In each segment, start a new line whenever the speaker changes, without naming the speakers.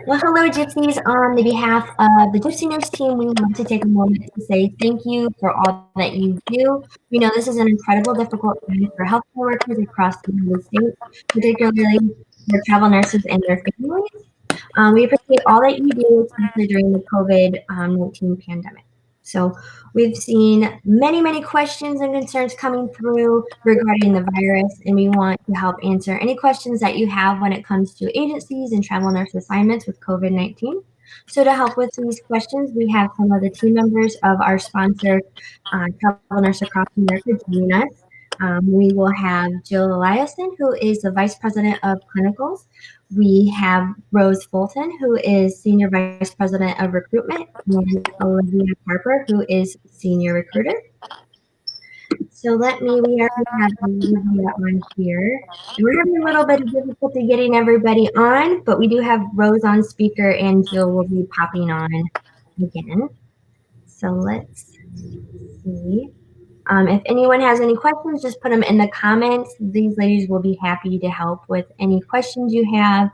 Well, hello, Gypsies. On the behalf of the Gypsy Nurse team, we want to take a moment to say thank you for all that you do. We know this is an incredible, difficult time for healthcare workers across the United States, particularly for travel nurses and their families. We appreciate all that you do, especially during the COVID-19 pandemic. So we've seen many questions and concerns coming through regarding the virus, and we want to help answer any questions that you have when it comes to agencies and travel nurse assignments with COVID-19. So to help with these questions, we have some of the team members of our sponsor, Travel Nurse Across America, joining us. We will have Jill Eliassen, who is the Vice President of Clinicals. We have Rose Fulton, who is Senior Vice President of Recruitment, and Olivia Harper, who is Senior Recruiter. So we already have Olivia on here. And we're having a little bit of difficulty getting everybody on, but we do have Rose on speaker and Jill will be popping on again. So let's see. If anyone has any questions, just put them in the comments. These ladies will be happy to help with any questions you have.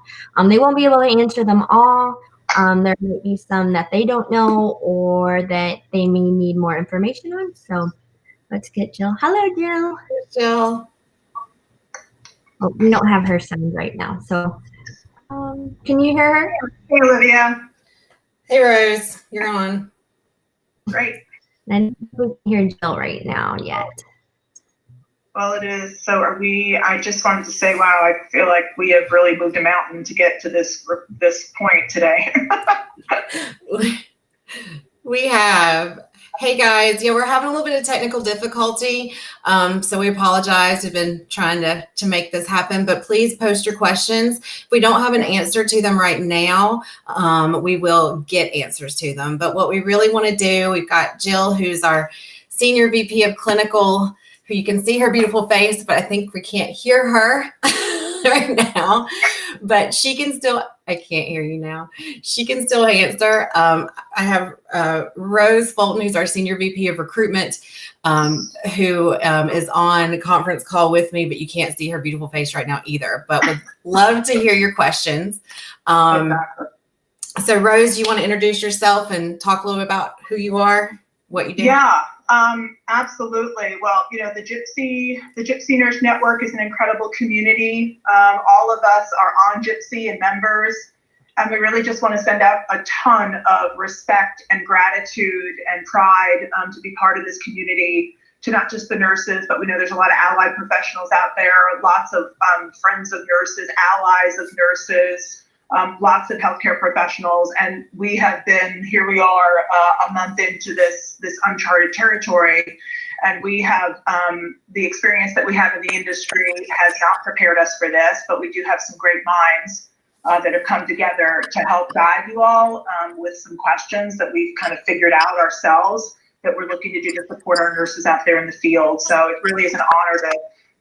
They won't be able to answer them all. There might be some that they don't know or that they may need more information on. So let's get Jill. Hello, Jill.
Jill.
Oh, we don't have her sound right now. So can you hear her?
Hey, Olivia.
Hey, Rose. You're on.
Great.
I don't think we can hear Jill right now yet.
Well, it is. So are we? I just wanted to say, wow, I feel like we have really moved a mountain to get to this point today.
We have. Hey guys, yeah, we're having a little bit of technical difficulty, so we apologize. We've been trying to make this happen, but please post your questions. If we don't have an answer to them right now, we will get answers to them. But what we really want to do, we've got Jill, who's our Senior VP of Clinical, who you can see her beautiful face, but I think we can't hear her right now. But she can still, I can't hear you now. She can still answer. I have Rose Fulton, who's our Senior VP of Recruitment, who is on a conference call with me, but you can't see her beautiful face right now either. But would love to hear your questions. So Rose, you want to introduce yourself and talk a little bit about who you are, what you do?
Yeah, absolutely. Well, you know, the Gypsy Nurse Network is an incredible community. All of us are on Gypsy and members, and we really just want to send out a ton of respect and gratitude and pride to be part of this community, to not just the nurses, but we know there's a lot of allied professionals out there, lots of friends of nurses, allies of nurses, lots of healthcare professionals, and we have been, here we are a month into this uncharted territory, and we have the experience that we have in the industry has not prepared us for this, but we do have some great minds that have come together to help guide you all with some questions that we've kind of figured out ourselves that we're looking to do to support our nurses out there in the field. So it really is an honor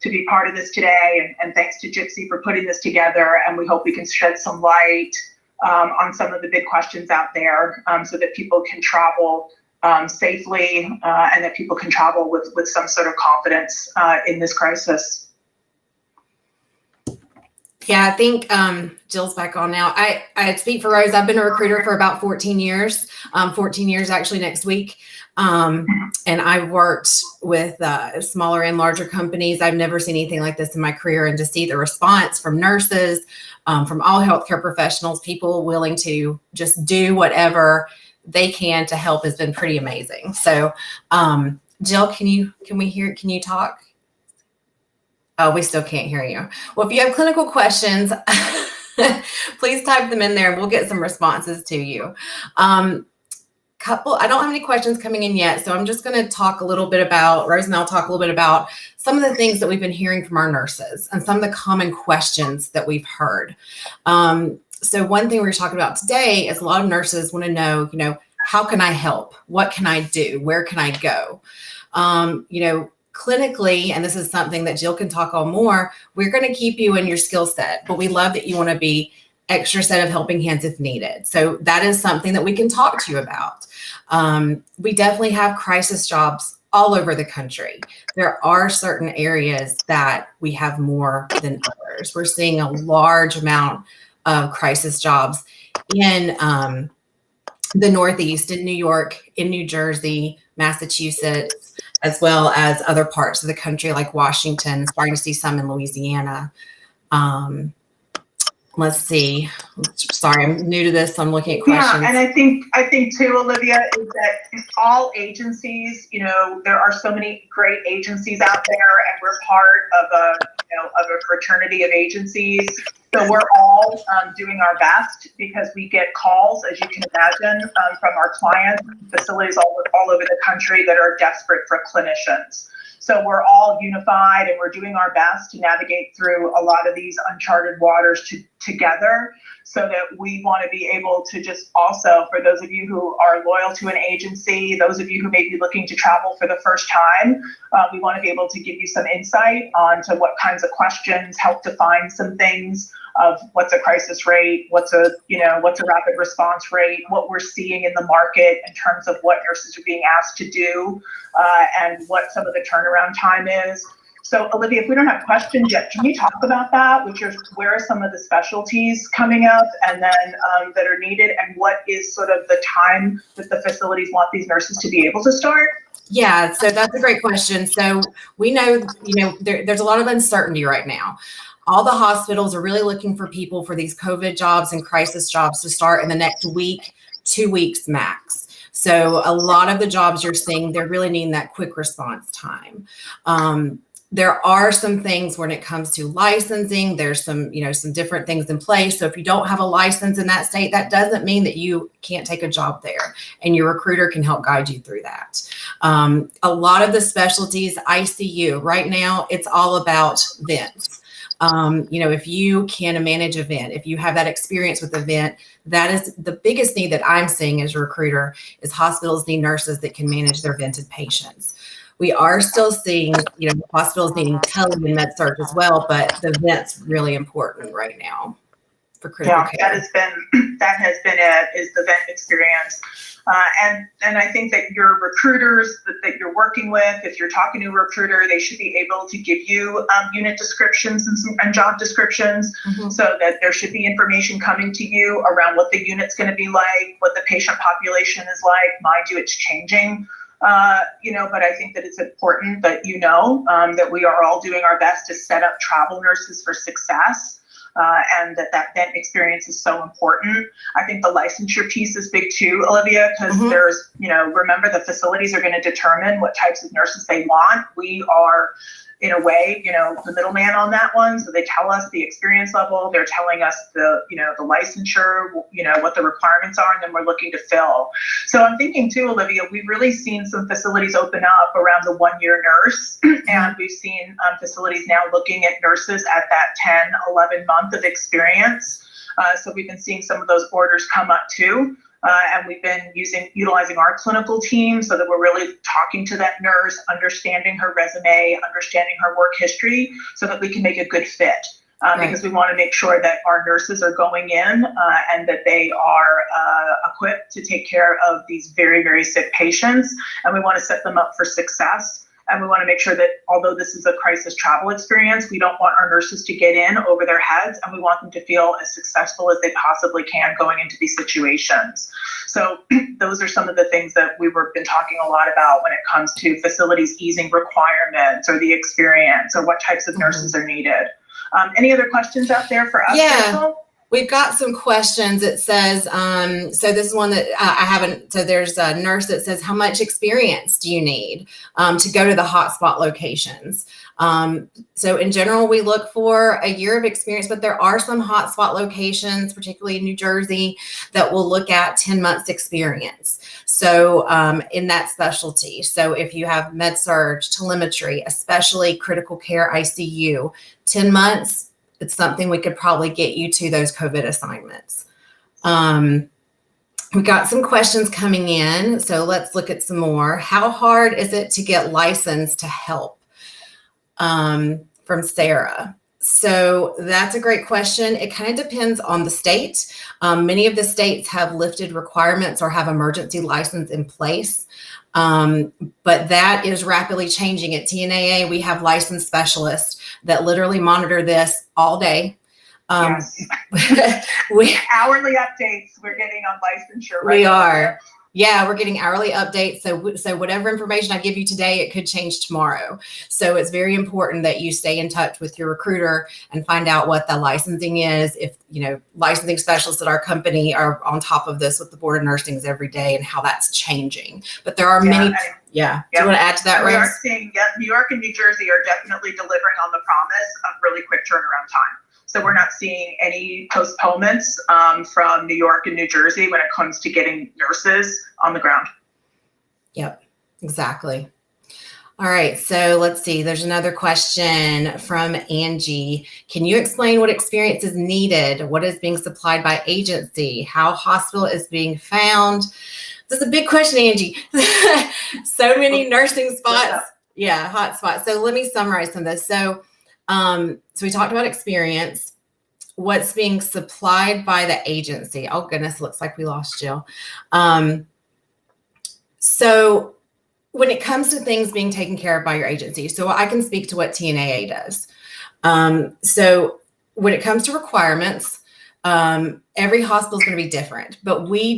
to be part of this today, and thanks to Gypsy for putting this together, and we hope we can shed some light on some of the big questions out there so that people can travel safely and that people can travel with some sort of confidence in this crisis.
Yeah, I think Jill's back on now. I speak for Rose. I've been a recruiter for about 14 years, 14 years actually next week. And I've worked with smaller and larger companies. I've never seen anything like this in my career, and to see the response from nurses, from all healthcare professionals, people willing to just do whatever they can to help has been pretty amazing. So, Jill, can you talk? Oh, we still can't hear you. Well, if you have clinical questions, please type them in there and we'll get some responses to you. I don't have any questions coming in yet, so I'm just going to talk a little bit about, Rose and I'll talk a little bit about some of the things that we've been hearing from our nurses and some of the common questions that we've heard. So one thing we're talking about today is a lot of nurses want to know, how can I help? What can I do? Where can I go? Clinically, and this is something that Jill can talk on more, we're going to keep you in your skill set, but we love that you want to be extra set of helping hands if needed. So that is something that we can talk to you about. We definitely have crisis jobs all over the country. There are certain areas that we have more than others. We're seeing a large amount of crisis jobs in the Northeast, in New York, in New Jersey, Massachusetts, as well as other parts of the country like Washington, starting to see some in Louisiana. Let's see. Sorry, I'm new to this, so I'm looking at questions.
Yeah, and I think too, Olivia, is that all agencies, there are so many great agencies out there, and we're part of a fraternity of agencies. So we're all doing our best, because we get calls, as you can imagine, from our clients, facilities all over the country that are desperate for clinicians. So we're all unified, and we're doing our best to navigate through a lot of these uncharted waters together, so that we want to be able to just also, for those of you who are loyal to an agency, those of you who may be looking to travel for the first time, we want to be able to give you some insight onto what kinds of questions, help define some things of what's a crisis rate, what's a rapid response rate, what we're seeing in the market in terms of what nurses are being asked to do, and what some of the turnaround time is. So Olivia, if we don't have questions yet, can we talk about that? Where are some of the specialties coming up, and then that are needed, and what is sort of the time that the facilities want these nurses to be able to start?
Yeah, so that's a great question. So we know, there's a lot of uncertainty right now. All the hospitals are really looking for people for these COVID jobs and crisis jobs to start in the next week, 2 weeks max. So a lot of the jobs you're seeing, they're really needing that quick response time. There are some things when it comes to licensing, there's some different things in place. So if you don't have a license in that state, that doesn't mean that you can't take a job there, and your recruiter can help guide you through that. A lot of the specialties, ICU, right now, it's all about vents. If you can manage a vent, if you have that experience with the vent, that is the biggest need that I'm seeing as a recruiter, is hospitals need nurses that can manage their vented patients. We are still seeing, hospitals needing tele and med surg as well, but the vent's really important right now for critical care.
That has been it, is the vent experience. And I think that your recruiters that you're working with, if you're talking to a recruiter, they should be able to give you unit descriptions and job descriptions, so that there should be information coming to you around what the unit's going to be like, what the patient population is like. Mind you, it's changing. But I think that it's important that that we are all doing our best to set up travel nurses for success, and that vent experience is so important. I think the licensure piece is big too, Olivia, because there's, remember, the facilities are going to determine what types of nurses they want. We are, in a way, the middleman on that one. So they tell us the experience level, they're telling us the licensure, what the requirements are, and then we're looking to fill. So I'm thinking too, Olivia, we've really seen some facilities open up around the 1-year nurse, and we've seen facilities now looking at nurses at that 10, 11 month of experience. So we've been seeing some of those orders come up too. And we've been utilizing our clinical team, so that we're really talking to that nurse, understanding her resume, understanding her work history, so that we can make a good fit. Because we want to make sure that our nurses are going in and that they are equipped to take care of these very, very sick patients. And we want to set them up for success. And we want to make sure that, although this is a crisis travel experience, we don't want our nurses to get in over their heads, and we want them to feel as successful as they possibly can going into these situations. So those are some of the things that we've been talking a lot about when it comes to facilities easing requirements, or the experience, or what types of nurses are needed. Any other questions out there for us?
Yeah.
Rachel?
We've got some questions. It says, so this is one that I haven't, so there's a nurse that says, how much experience do you need to go to the hotspot locations? So in general, we look for a year of experience, but there are some hotspot locations, particularly in New Jersey, that will look at 10 months experience. So in that specialty, so if you have med surg, telemetry, especially critical care ICU, 10 months, it's something we could probably get you to those COVID assignments. We got some questions coming in, so let's look at some more. How hard is it to get licensed to help? From Sarah. So that's a great question. It kind of depends on the state. Many of the states have lifted requirements or have emergency license in place. But that is rapidly changing. At TNAA, we have licensed specialists that literally monitor this all day.
Yes.
we
Hourly updates we're getting on licensure. Right?
We are. Yeah, we're getting hourly updates. So whatever information I give you today, it could change tomorrow. So it's very important that you stay in touch with your recruiter and find out what the licensing is. If, licensing specialists at our company are on top of this with the Board of Nursings every day and how that's changing. But there are many. Do you want to add to that,
and we
Rose?
are seeing, New York and New Jersey are definitely delivering on the promise of really quick turnaround time. So we're not seeing any postponements from New York and New Jersey when it comes to getting nurses on the ground.
Yep, exactly. All right, so let's see. There's another question from Angie. Can you explain what experience is needed? What is being supplied by agency? How hospital is being found? This is a big question, Angie. So many nursing spots. Yeah, hot spots. So let me summarize some of this. So we talked about experience, what's being supplied by the agency. Oh goodness, looks like we lost Jill. So when it comes to things being taken care of by your agency, so I can speak to what TNAA does. So when it comes to requirements, every hospital is going to be different, but we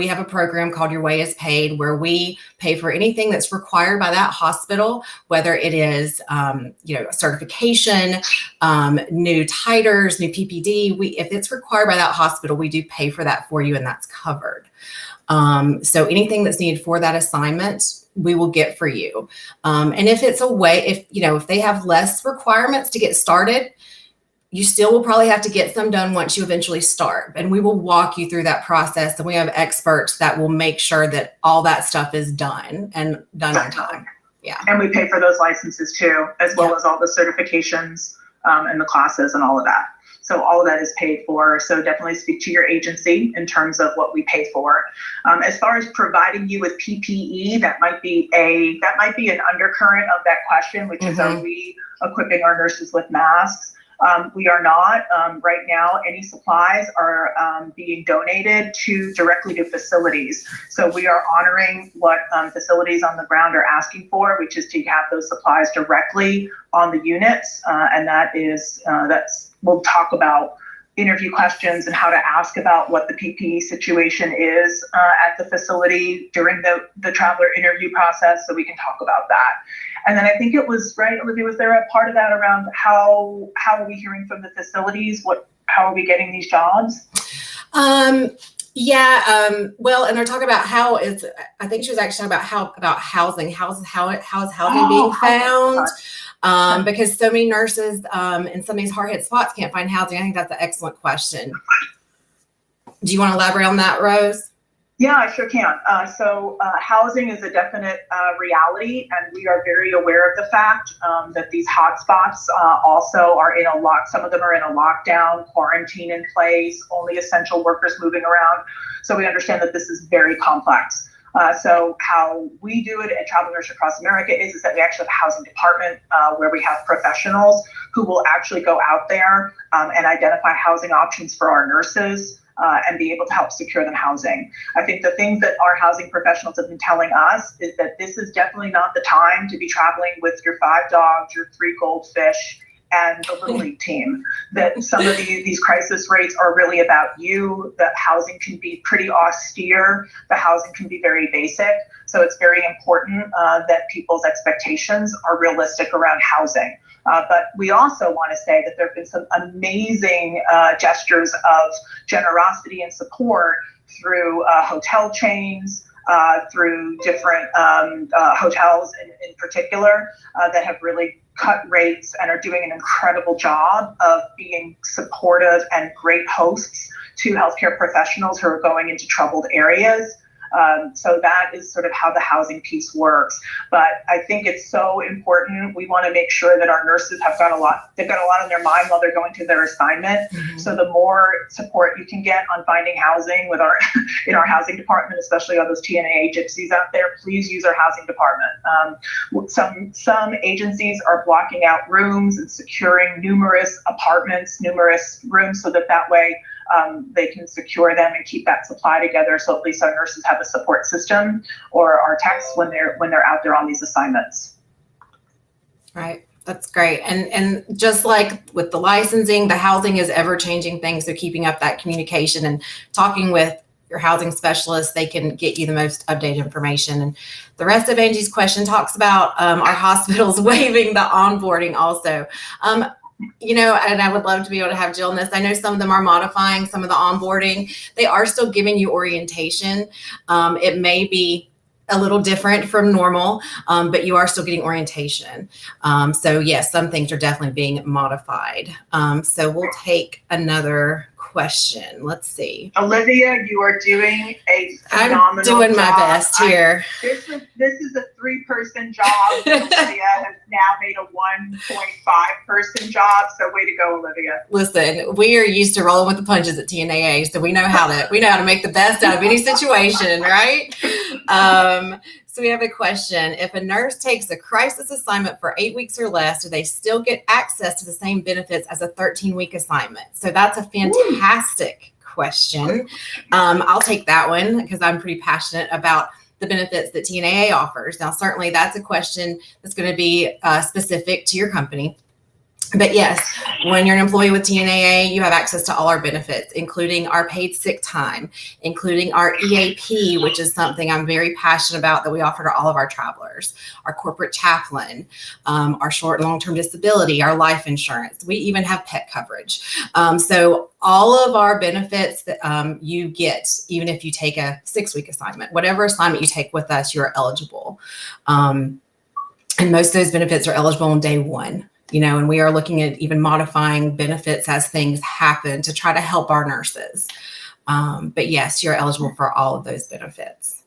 have a program called Your Way is Paid, where we pay for anything that's required by that hospital, whether it is, certification, new titers, new PPD. If it's required by that hospital, we do pay for that for you, and that's covered. So anything that's needed for that assignment, we will get for you. And if it's if they have less requirements to get started, you still will probably have to get some done once you eventually start. And we will walk you through that process. And we have experts that will make sure that all that stuff is done on time. Yeah.
And we pay for those licenses too, as well as all the certifications and the classes and all of that. So all of that is paid for. So definitely speak to your agency in terms of what we pay for. As far as providing you with PPE, that might be an undercurrent of that question, which is, are we equipping our nurses with masks? We are not. Right now, any supplies are being donated directly to facilities. So we are honoring what facilities on the ground are asking for, which is to have those supplies directly on the units. And we'll talk about interview questions and how to ask about what the PPE situation is at the facility during the traveler interview process, so we can talk about that. And then I think it was, right, Olivia, was there a part of that around how are we hearing from the facilities? How are we getting these jobs?
Well, and they're talking about I think she was actually talking about housing. How is housing being found? Because so many nurses in some of these hard hit spots can't find housing. I think that's an excellent question. Do you want to elaborate on that, Rose?
Yeah, I sure can. So housing is a definite reality, and we are very aware of the fact that these hotspots also are some of them are in a lockdown, quarantine in place, only essential workers moving around. So we understand that this is very complex. So how we do it at Travel Nurse Across America is that we actually have a housing department where we have professionals who will actually go out there and identify housing options for our nurses and be able to help secure them housing. I think the things that our housing professionals have been telling us is that this is definitely not the time to be traveling with your 5 dogs, your 3 goldfish, and the Little League team. That some of these crisis rates are really about you. That housing can be pretty austere. The housing can be very basic. So it's very important that people's expectations are realistic around housing. But we also want to say that there have been some amazing gestures of generosity and support through hotel chains, through different hotels in particular that have really cut rates and are doing an incredible job of being supportive and great hosts to healthcare professionals who are going into troubled areas. So that is sort of how the housing piece works. But I think it's so important. We want to make sure that our nurses they've got a lot on their mind while they're going to their assignment. Mm-hmm. So the more support you can get on finding housing in our housing department, especially all those TNAA gypsies out there, please use our housing department. Some agencies are blocking out rooms and securing numerous rooms so that way they can secure them and keep that supply together, so at least our nurses have a support system, or our techs when they're out there on these assignments.
Right. That's great. And just like with the licensing, the housing is ever changing things. So keeping up that communication and talking with your housing specialist, they can get you the most updated information. And the rest of Angie's question talks about our hospitals waiving the onboarding also. And I would love to be able to have Jill in this. I know some of them are modifying some of the onboarding. They are still giving you orientation. It may be a little different from normal, but you are still getting orientation. So yes, some things are definitely being modified. So we'll take another question. Let's see.
Olivia, you are doing a phenomenal job.
I'm doing my best here.
This is a 3-person job. Olivia has now made a 1.5-person job. So way to go, Olivia.
Listen, we are used to rolling with the punches at TNAA, so we know how to make the best out of any situation, right? So we have a question. If a nurse takes a crisis assignment for 8 weeks or less, do they still get access to the same benefits as a 13-week assignment? So that's a fantastic question. I'll take that one because I'm pretty passionate about the benefits that TNAA offers. Now, certainly that's a question that's going to be specific to your company. But yes, when you're an employee with TNAA, you have access to all our benefits, including our paid sick time, including our EAP, which is something I'm very passionate about that we offer to all of our travelers, our corporate chaplain, our short and long-term disability, our life insurance. We even have pet coverage. So all of our benefits that you get, even if you take a 6-week assignment, whatever assignment you take with us, you're eligible. And most of those benefits are eligible on day one. And we are looking at even modifying benefits as things happen to try to help our nurses. But yes, you're eligible for all of those benefits.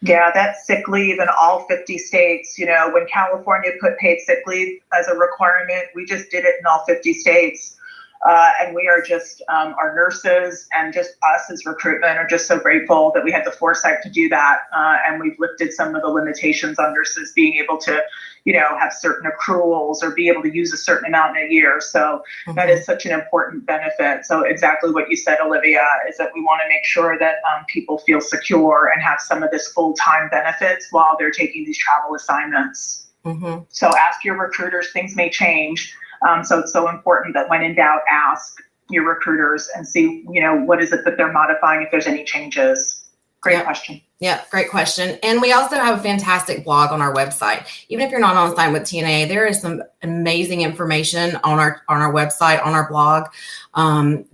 Yeah, that's sick leave in all 50 states. When California put paid sick leave as a requirement, we just did it in all 50 states. And we are just, our nurses and just us as recruitment are just so grateful that we had the foresight to do that. And we've lifted some of the limitations on nurses being able to, have certain accruals or be able to use a certain amount in a year. So that is such an important benefit. So exactly what you said, Olivia, is that we want to make sure that people feel secure and have some of this full-time benefits while they're taking these travel assignments. So ask your recruiters, things may change. So it's so important that when in doubt, ask your recruiters and see, what is it that they're modifying if there's any changes. Great question.
Yeah, great question. And we also have a fantastic blog on our website. Even if you're not on assignment with TNA, there is some amazing information on our website, on our blog,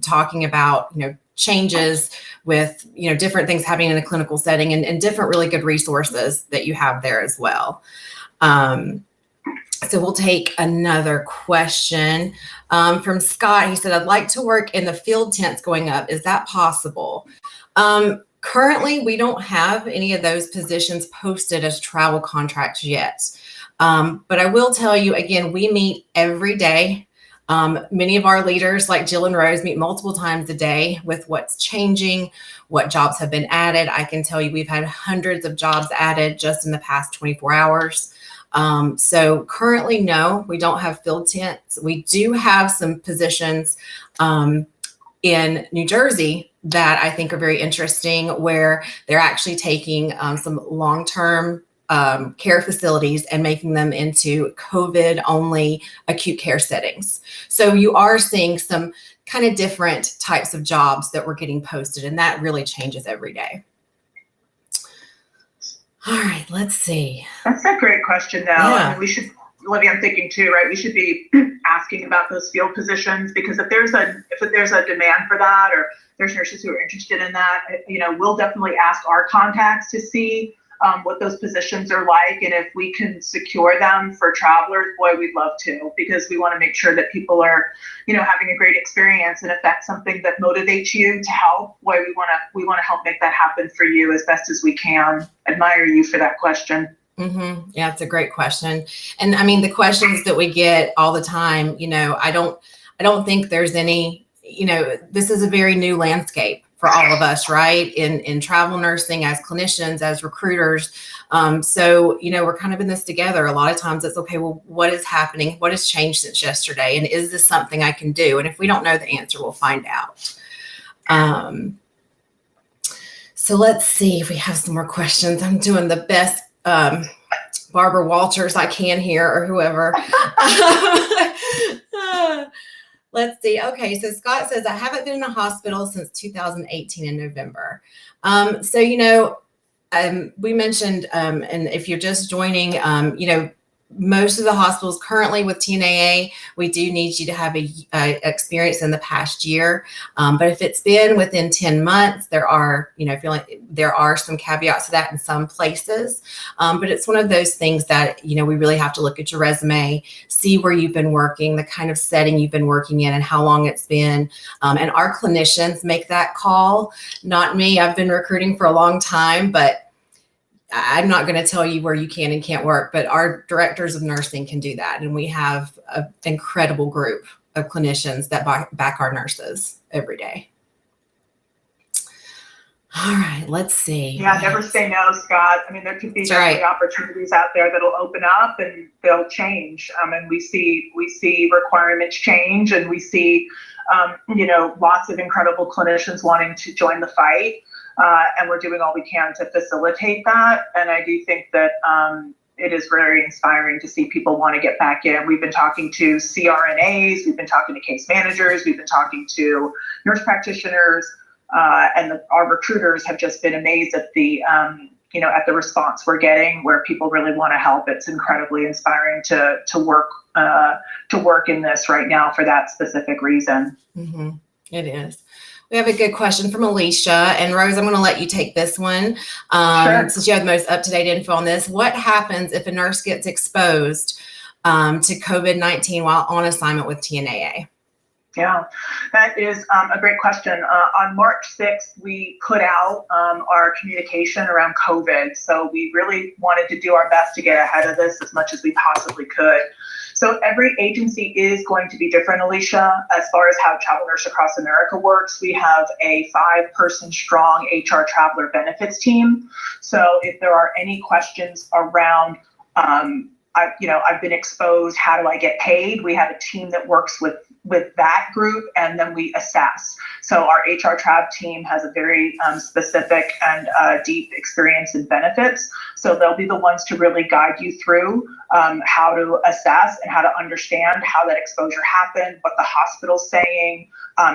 talking about, changes with, different things happening in a clinical setting and different really good resources that you have there as well. So we'll take another question from Scott. He said, I'd like to work in the field tents going up. Is that possible? Currently, we don't have any of those positions posted as travel contracts yet. But I will tell you, again, we meet every day. Many of our leaders, like Jill and Rose, meet multiple times a day with what's changing, what jobs have been added. I can tell you we've had hundreds of jobs added just in the past 24 hours. So currently, no, we don't have field tents. We do have some positions in New Jersey that I think are very interesting, where they're actually taking some long-term care facilities and making them into COVID-only acute care settings. So you are seeing some kind of different types of jobs that we're getting posted, and that really changes every day. All right, let's see.
That's a great question, though.
Yeah.
I mean, we should, Olivia, I'm thinking too, right? We should be asking about those field positions, because if there's a demand for that, or there's nurses who are interested in that, we'll definitely ask our contacts to see what those positions are like. And if we can secure them for travelers, boy, we'd love to, because we want to make sure that people are, having a great experience. And if that's something that motivates you to help, boy, we want to help make that happen for you as best as we can. Admire you for that question.
Yeah, it's a great question. And I mean, the questions that we get all the time, I don't think there's any, this is a very new landscape for all of us, right? In travel nursing, as clinicians, as recruiters. So, we're kind of in this together. A lot of times it's okay, well, what is happening? What has changed since yesterday? And is this something I can do? And if we don't know the answer, we'll find out. So let's see if we have some more questions. I'm doing the best Barbara Walters I can hear, or whoever. Let's see. Okay, so Scott says, I haven't been in a hospital since 2018 in November. So, we mentioned, and if you're just joining, most of the hospitals currently with TNAA, we do need you to have a experience in the past year. But if it's been within 10 months, there are, there are some caveats to that in some places. But it's one of those things that, we really have to look at your resume, see where you've been working, the kind of setting you've been working in and how long it's been. And our clinicians make that call, not me. I've been recruiting for a long time, but I'm not going to tell you where you can and can't work, but our directors of nursing can do that. And we have an incredible group of clinicians that back our nurses every day. All right, let's see.
Yeah, never say no, Scott. I mean, there could be definitely opportunities out there that'll open up and they'll change. And we see requirements change, and we see, lots of incredible clinicians wanting to join the fight. And we're doing all we can to facilitate that. And I do think that it is very inspiring to see people want to get back in. We've been talking to CRNAs, we've been talking to case managers, we've been talking to nurse practitioners, and our recruiters have just been amazed at the response we're getting, where people really want to help. It's incredibly inspiring to work in this right now for that specific reason.
Mm-hmm. It is. We have a good question from Alicia, and Rose, I'm going to let you take this one.
Sure.
Since you have the most up-to-date info on this. What happens if a nurse gets exposed to COVID-19 while on assignment with TNAA?
Yeah, that is a great question. On March 6th, we put out our communication around COVID. So we really wanted to do our best to get ahead of this as much as we possibly could. So every agency is going to be different, Alicia, as far as how Travel Nurse Across America works. We have a 5-person strong HR traveler benefits team. So if there are any questions around, I've been exposed, how do I get paid? We have a team that works with that group, and then we assess. So our HR Trav team has a very specific and deep experience in benefits. So they'll be the ones to really guide you through how to assess and how to understand how that exposure happened, what the hospital's saying,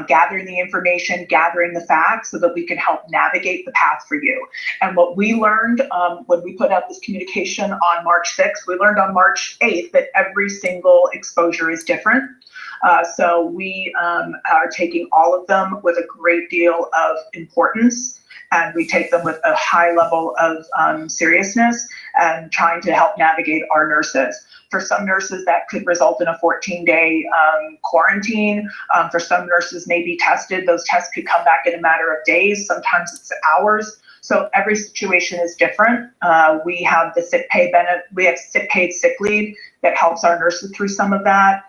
gathering the information, gathering the facts so that we can help navigate the path for you. And what we learned when we put out this communication on March 6th, we learned on March 8th that every single exposure is different. So we are taking all of them with a great deal of importance, and we take them with a high level of seriousness and trying to help navigate our nurses. For some nurses, that could result in a 14-day quarantine. For some nurses may be tested. Those tests could come back in a matter of days. Sometimes it's hours. So every situation is different. We have the sick pay benefit. We have sick paid sick leave that helps our nurses through some of that.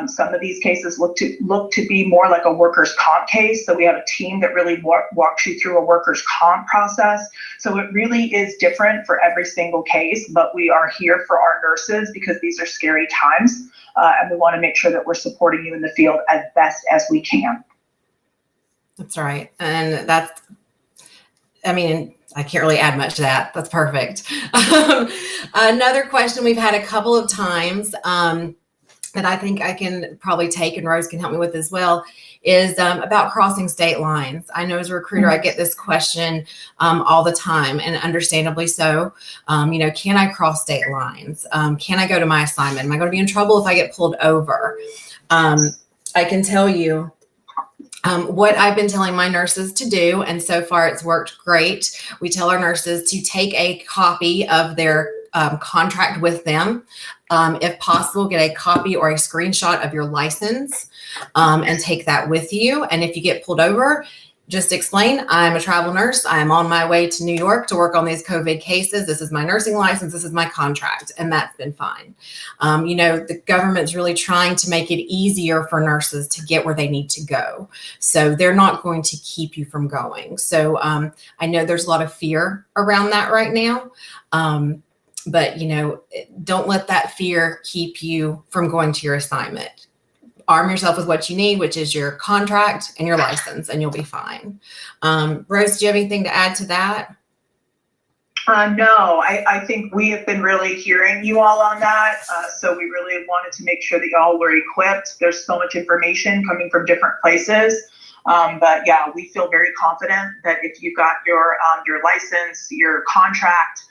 Some of these cases look to be more like a workers' comp case. So we have a team that really walks you through a workers' comp process. So it really is different for every single case, but we are here for our nurses because these are scary times. And we want to make sure that we're supporting you in the field as best as we can.
That's right. And I can't really add much to that. That's perfect. Another question we've had a couple of times, that I think I can probably take, and Rose can help me with as well, is about crossing state lines. I know as a recruiter, I get this question all the time, and understandably so. Can I cross state lines? Can I go to my assignment? Am I going to be in trouble if I get pulled over? I can tell you what I've been telling my nurses to do, and so far it's worked great. We tell our nurses to take a copy of their contract with them. If possible, get a copy or a screenshot of your license and take that with you. And if you get pulled over, just explain, I'm a travel nurse. I am on my way to New York to work on these COVID cases. This is my nursing license. This is my contract. And that's been fine. The government's really trying to make it easier for nurses to get where they need to go. So they're not going to keep you from going. So I know there's a lot of fear around that right now. But, don't let that fear keep you from going to your assignment. Arm yourself with what you need, which is your contract and your license, and you'll be fine. Rose, do you have anything to add to that?
No, I think we have been really hearing you all on that. So we really wanted to make sure that y'all were equipped. There's so much information coming from different places. But yeah, we feel very confident that if you got your license, your contract,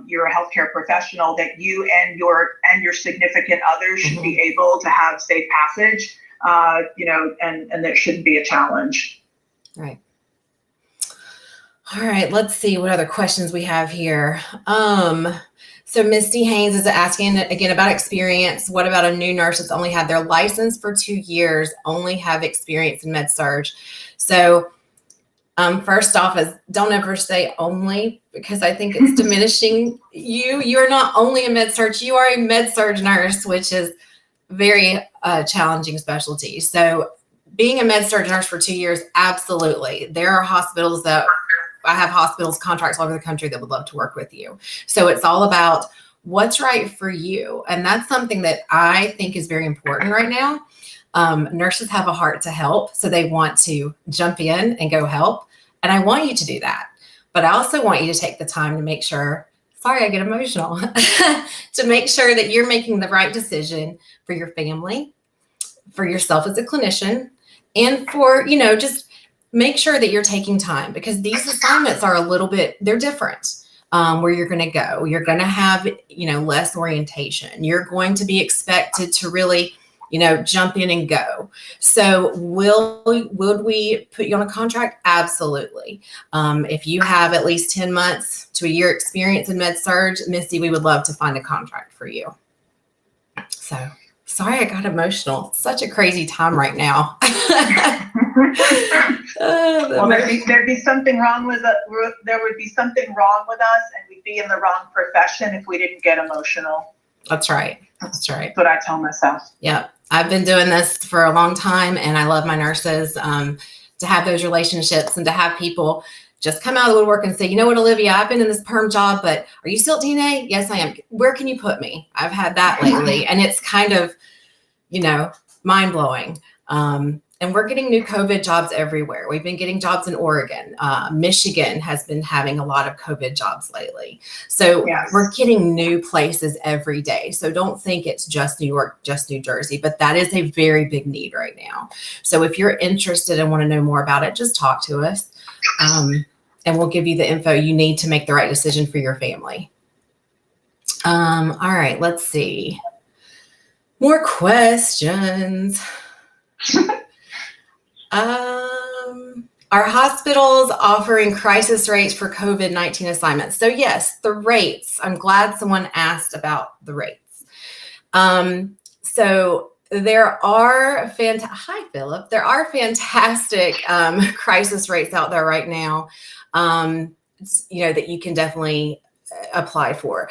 you're a healthcare professional, that you and your significant others should be able to have safe passage, and there shouldn't be a challenge.
Right. All right, let's see what other questions we have here. So Misty Haynes is asking again about experience. What about a new nurse that's only had their license for 2 years, only have experience in med-surg? So first off is don't ever say only, because I think it's diminishing you. You're not only a med-surg, you are a med-surg nurse, which is very challenging specialty. So being a med-surg nurse for 2 years, absolutely. There are hospitals that I have hospitals contracts all over the country that would love to work with you. So it's all about what's right for you. And that's something that I think is very important right now. Nurses have a heart to help, so they want to jump in and go help. And I want you to do that. But I also want you to take the time to make sure, sorry, I get emotional, to make sure that you're making the right decision for your family, for yourself as a clinician, and for, just make sure that you're taking time, because these assignments are a little bit, they're different. Where you're going to go, you're going to have, less orientation. You're going to be expected to really, jump in and go. So would we put you on a contract? Absolutely. If you have at least 10 months to a year experience in med-surg, Misty, we would love to find a contract for you. So sorry, I got emotional. Such a crazy time right now.
Well, there'd be something wrong with it. There would be something wrong with us, and we'd be in the wrong profession if we didn't get emotional.
That's right. That's right.
That's what I tell myself.
Yeah. I've been doing this for a long time, and I love my nurses, to have those relationships and to have people just come out of the woodwork and say, you know what, Olivia, I've been in this perm job, but are you still at DNA? Yes, I am. Where can you put me? I've had that lately, and it's kind of, mind blowing. And we're getting new COVID jobs everywhere. We've been getting jobs in Oregon. Michigan has been having a lot of COVID jobs lately. So
yes,
we're getting new places every day. So don't think it's just New York, just New Jersey, but that is a very big need right now. So if you're interested and want to know more about it, just talk to us. And we'll give you the info you need to make the right decision for your family. All right, let's see. More questions. Are hospitals offering crisis rates for COVID-19 assignments? So yes, the rates. I'm glad someone asked about the rates. So there are hi Philip. There are fantastic crisis rates out there right now. That you can definitely apply for.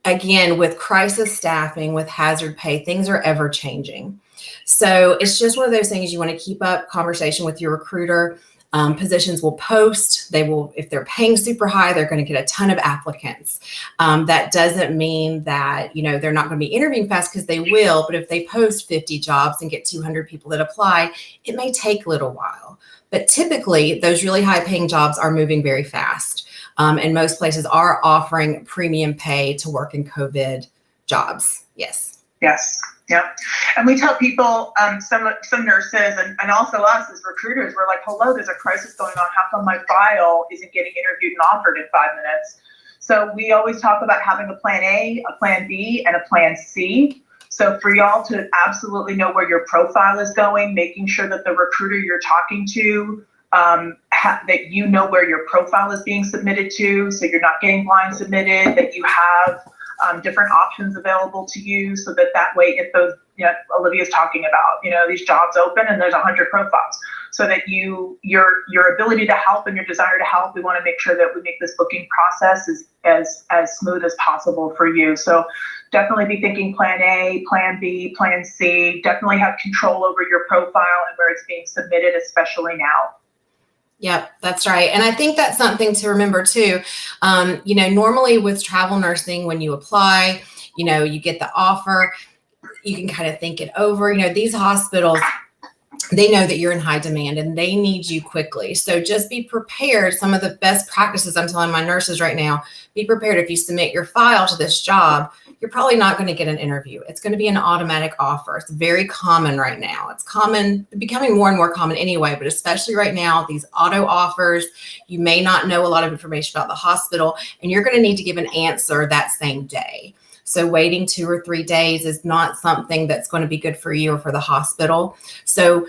Again, with crisis staffing, with hazard pay, things are ever changing. So it's just one of those things you want to keep up conversation with your recruiter. Positions will post. They will, if they're paying super high, they're going to get a ton of applicants. That doesn't mean that, they're not going to be interviewing fast, because they will. But if they post 50 jobs and get 200 people that apply, it may take a little while. But typically, those really high paying jobs are moving very fast. And most places are offering premium pay to work in COVID jobs. Yes.
Yes. Yeah. And we tell people, some nurses and also us as recruiters, we're like, hello, there's a crisis going on. How come my file isn't getting interviewed and offered in 5 minutes? So we always talk about having a plan A, a plan B, and a plan C. So for y'all to absolutely know where your profile is going, making sure that the recruiter you're talking to, that you know where your profile is being submitted to, so you're not getting blind submitted, that you have different options available to you, so that way, if those, Olivia's talking about, these jobs open and there's 100 profiles, so that your ability to help and your desire to help, we want to make sure that we make this booking process as smooth as possible for you. So definitely be thinking plan A, plan B, plan C. Definitely have control over your profile and where it's being submitted, especially now.
Yep, that's right. And I think that's something to remember too. Normally with travel nursing, when you apply, you get the offer, you can kind of think it over. These hospitals, they know that you're in high demand and they need you quickly. So just be prepared. Some of the best practices I'm telling my nurses right now, be prepared. If you submit your file to this job, you're probably not going to get an interview. It's going to be an automatic offer. It's very common right now. It's becoming more and more common anyway, but especially right now, these auto offers, you may not know a lot of information about the hospital, and you're going to need to give an answer that same day. So waiting 2 or 3 days is not something that's going to be good for you or for the hospital. So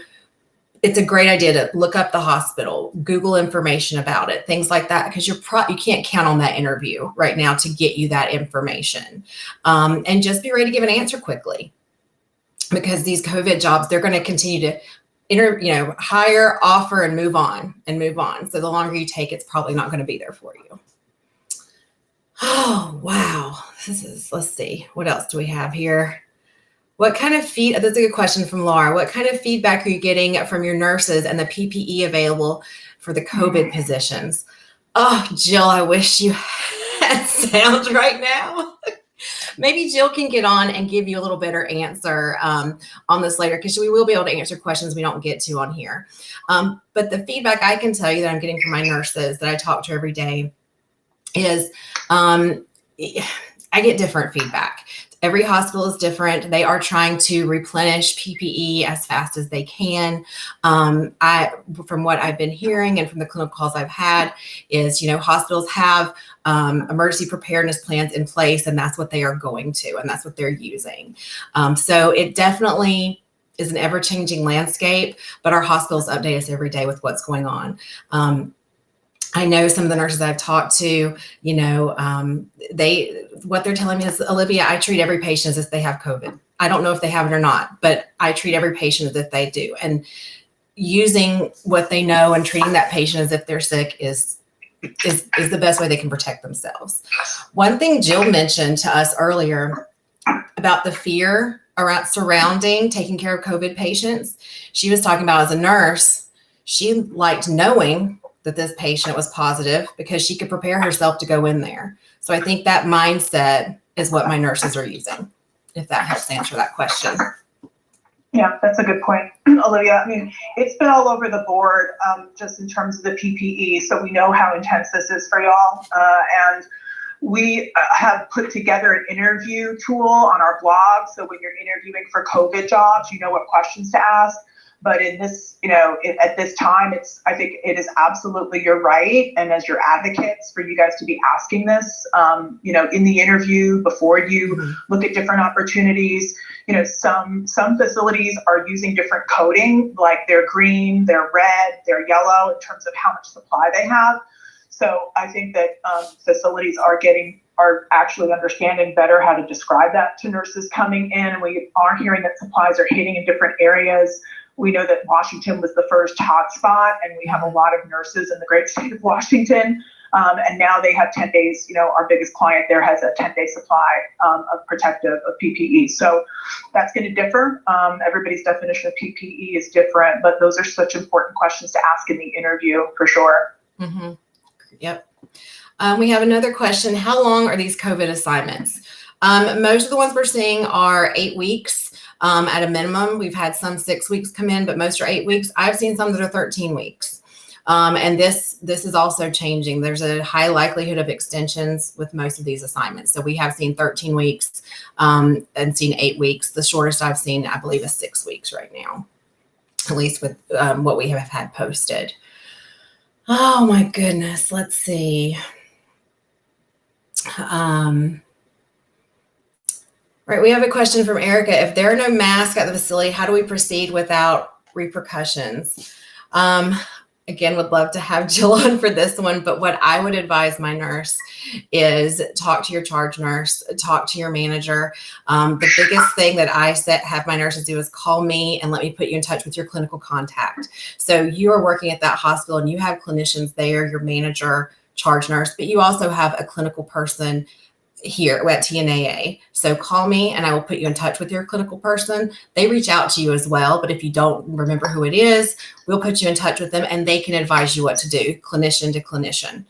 it's a great idea to look up the hospital, Google information about it, things like that, because you can't count on that interview right now to get you that information. And just be ready to give an answer quickly, because these COVID jobs, they're going to continue to hire, offer, and move on. So the longer you take, it's probably not going to be there for you. Oh, wow. Let's see. What else do we have here? That's a good question from Laura. What kind of feedback are you getting from your nurses and the PPE available for the COVID positions? Oh, Jill, I wish you had sound right now. Maybe Jill can get on and give you a little better answer on this later, because we will be able to answer questions we don't get to on here. But the feedback I can tell you that I'm getting from my nurses that I talk to every day is I get different feedback. Every hospital is different. They are trying to replenish PPE as fast as they can. From what I've been hearing and from the clinical calls I've had is, hospitals have emergency preparedness plans in place, and that's what they are going to, and that's what they're using. So it definitely is an ever-changing landscape, but our hospitals update us every day with what's going on. I know some of the nurses I've talked to, what they're telling me is, Olivia, I treat every patient as if they have COVID. I don't know if they have it or not, but I treat every patient as if they do. And using what they know and treating that patient as if they're sick is the best way they can protect themselves. One thing Jill mentioned to us earlier about the fear surrounding taking care of COVID patients, she was talking about, as a nurse, she liked knowing that this patient was positive because she could prepare herself to go in there. So I think that mindset is what my nurses are using, if that helps answer that question.
Yeah, that's a good point, Olivia. I mean, it's been all over the board, just in terms of the PPE. So we know how intense this is for y'all. And we have put together an interview tool on our blog. So when you're interviewing for COVID jobs, you know what questions to ask. But in this, at this time, I think it is absolutely your right. And as your advocates, for you guys to be asking this, in the interview before you look at different opportunities. Some facilities are using different coding, like they're green, they're red, they're yellow in terms of how much supply they have. So I think that facilities are actually understanding better how to describe that to nurses coming in. And we are hearing that supplies are hitting in different areas. We know that Washington was the first hotspot, and we have a lot of nurses in the great state of Washington. And now they have 10 days, our biggest client there has a 10-day supply of PPE. So that's going to differ. Everybody's definition of PPE is different, but those are such important questions to ask in the interview for sure.
Mm-hmm. Yep. We have another question. How long are these COVID assignments? Most of the ones we're seeing are 8 weeks. At a minimum. We've had some 6 weeks come in, but most are 8 weeks. I've seen some that are 13 weeks. And this is also changing. There's a high likelihood of extensions with most of these assignments. So we have seen 13 weeks and seen 8 weeks. The shortest I've seen, I believe, is 6 weeks right now, at least with what we have had posted. Oh my goodness. Let's see. Right, we have a question from Erica. If there are no masks at the facility, how do we proceed without repercussions? Again, would love to have Jill on for this one, but what I would advise my nurse is talk to your charge nurse, talk to your manager. The biggest thing that I have my nurses do is call me and let me put you in touch with your clinical contact. So you are working at that hospital and you have clinicians there, your manager, charge nurse, but you also have a clinical person here at TNAA. So call me and I will put you in touch with your clinical person. They reach out to you as well, but if you don't remember who it is, we'll put you in touch with them and they can advise you what to do, clinician to clinician.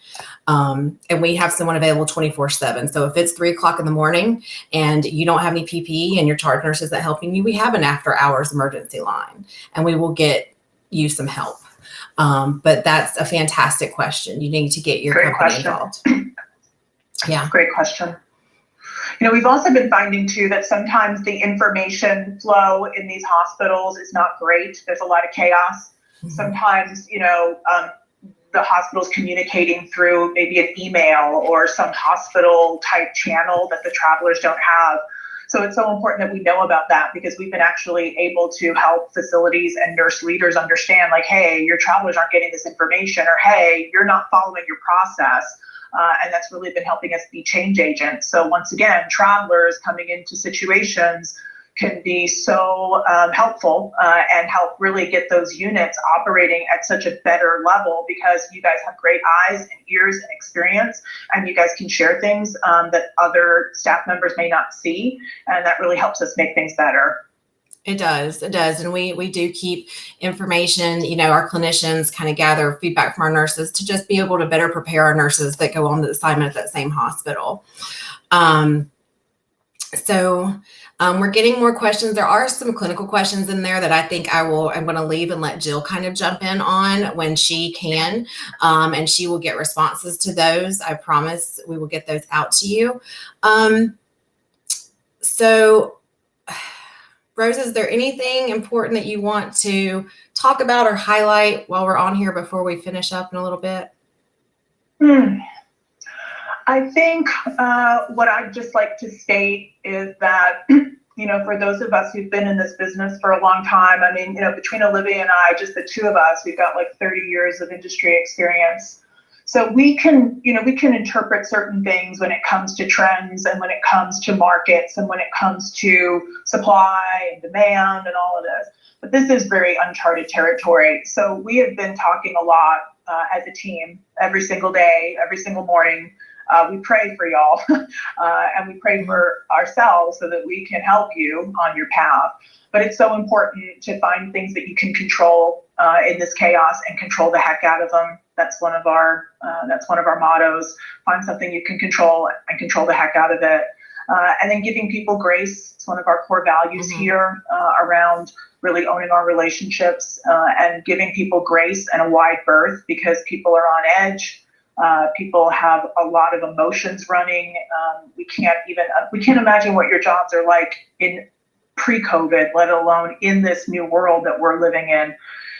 And we have someone available 24/7. So if it's 3:00 in the morning and you don't have any PPE and your charge nurse isn't helping you, we have an after hours emergency line and we will get you some help. But that's a fantastic question. You need to get your company involved. Yeah.
Great question. We've also been finding too that sometimes the information flow in these hospitals is not great. There's a lot of chaos. Mm-hmm. Sometimes, the hospital's communicating through maybe an email or some hospital type channel that the travelers don't have. So it's so important that we know about that because we've been actually able to help facilities and nurse leaders understand like, hey, your travelers aren't getting this information, or hey, you're not following your process. And that's really been helping us be change agents. So once again, travelers coming into situations can be so helpful and help really get those units operating at such a better level because you guys have great eyes and ears and experience, and you guys can share things that other staff members may not see, and that really helps us make things better.
It does. And we do keep information, our clinicians kind of gather feedback from our nurses to just be able to better prepare our nurses that go on the assignment at that same hospital. We're getting more questions. There are some clinical questions in there that I think I'm going to leave and let Jill kind of jump in on when she can. And she will get responses to those. I promise we will get those out to you. Rose, is there anything important that you want to talk about or highlight while we're on here before we finish up in a little bit?
I think what I'd just like to state is that, for those of us who've been in this business for a long time, between Olivia and I, just the two of us, we've got like 30 years of industry experience. So we can interpret certain things when it comes to trends and when it comes to markets and when it comes to supply and demand and all of this. But this is very uncharted territory. So we have been talking a lot as a team every single day, every single morning. We pray for y'all and we pray for ourselves so that we can help you on your path. But it's so important to find things that you can control in this chaos and control the heck out of them. That's one of our mottos. Find something you can control and control the heck out of it. And then giving people grace. It's one of our core values here around really owning our relationships and giving people grace and a wide berth because people are on edge. People have a lot of emotions running. We can't imagine what your jobs are like in pre-COVID, let alone in this new world that we're living in.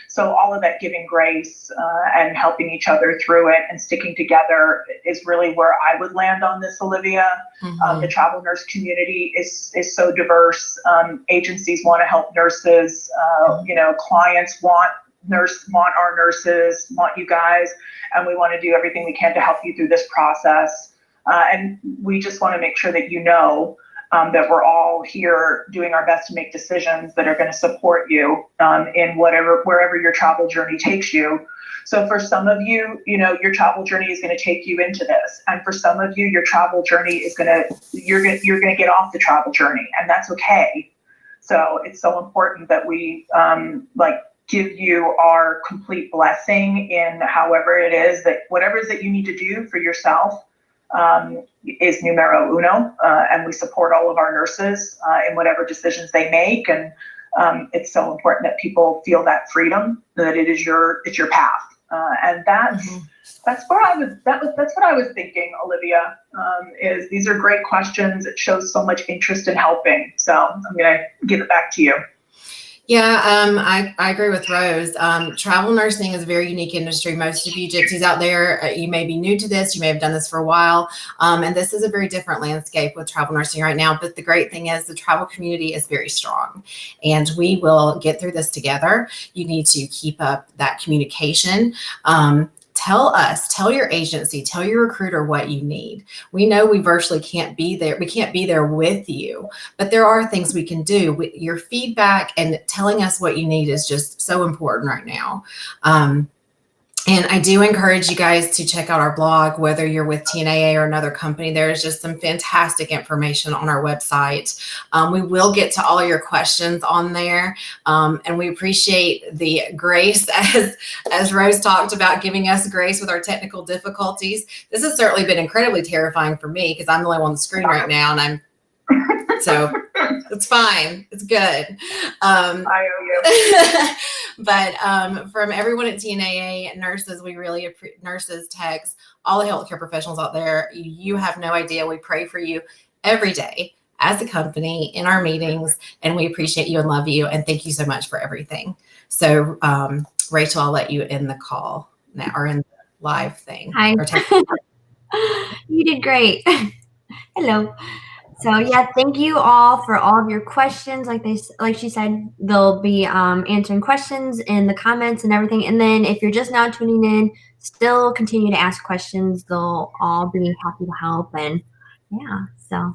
So all of that giving grace and helping each other through it and sticking together is really where I would land on this, Olivia. The travel nurse community is so diverse. Agencies want to help nurses. Clients want our nurses, want you guys, and we want to do everything we can to help you through this process. And we just want to make sure that that we're all here doing our best to make decisions that are going to support you in wherever your travel journey takes you. So for some of you, your travel journey is going to take you into this, and for some of you, your travel journey is you're going to get off the travel journey, and that's okay. So it's so important that we give you our complete blessing in whatever it is that you need to do for yourself. Is numero uno, and we support all of our nurses in whatever decisions they make, and it's so important that people feel that freedom, that it's your path, and that's what I was thinking, Olivia. Is these are great questions. It shows so much interest in helping. So I'm gonna give it back to you.
Yeah, I agree with Rose. Travel nursing is a very unique industry. Most of you gypsies out there, you may be new to this, you may have done this for a while, and this is a very different landscape with travel nursing right now. But the great thing is the travel community is very strong, and we will get through this together. You need to keep up that communication. Tell your agency, tell your recruiter what you need. We know we virtually can't be there. We can't be there with you, but there are things we can do. Your feedback and telling us what you need is just so important right now. And I do encourage you guys to check out our blog, whether you're with TNAA or another company. There's just some fantastic information on our website. We will get to all your questions on there. And we appreciate the grace, as Rose talked about, giving us grace with our technical difficulties. This has certainly been incredibly terrifying for me because I'm the only one on the screen right now, and so it's fine. It's good.
I owe you.
But from everyone at TNAA, nurses, we really appreciate nurses, techs, all the healthcare professionals out there. You have no idea. We pray for you every day as a company in our meetings, and we appreciate you and love you. And thank you so much for everything. So, Rachel, I'll let you end the call now, or in the live thing.
Hi. You did great. Hello. So yeah, thank you all for all of your questions. Like she said, they'll be answering questions in the comments and everything. And then if you're just now tuning in, still continue to ask questions. They'll all be happy to help. And yeah, so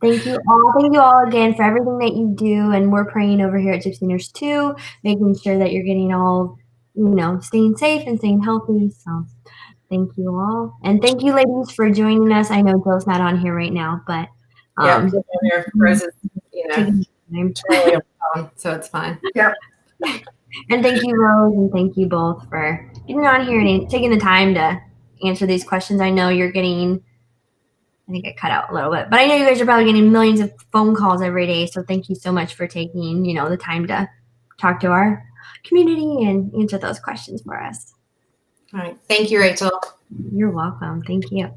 thank you all. Thank you all again for everything that you do. And we're praying over here at Gypsy Nurse too, making sure that you're getting all, staying safe and staying healthy. So thank you all. And thank you, ladies, for joining us. I know Joe's not on here right now, but
Rose is, totally on, so it's fine.
Yep.
And thank you, Rose, and thank you both for getting on here and taking the time to answer these questions. I know you're getting, I think I cut out a little bit, but I know you guys are probably getting millions of phone calls every day. So thank you so much for taking, the time to talk to our community and answer those questions for us.
All right. Thank you, Rachel.
You're welcome. Thank you.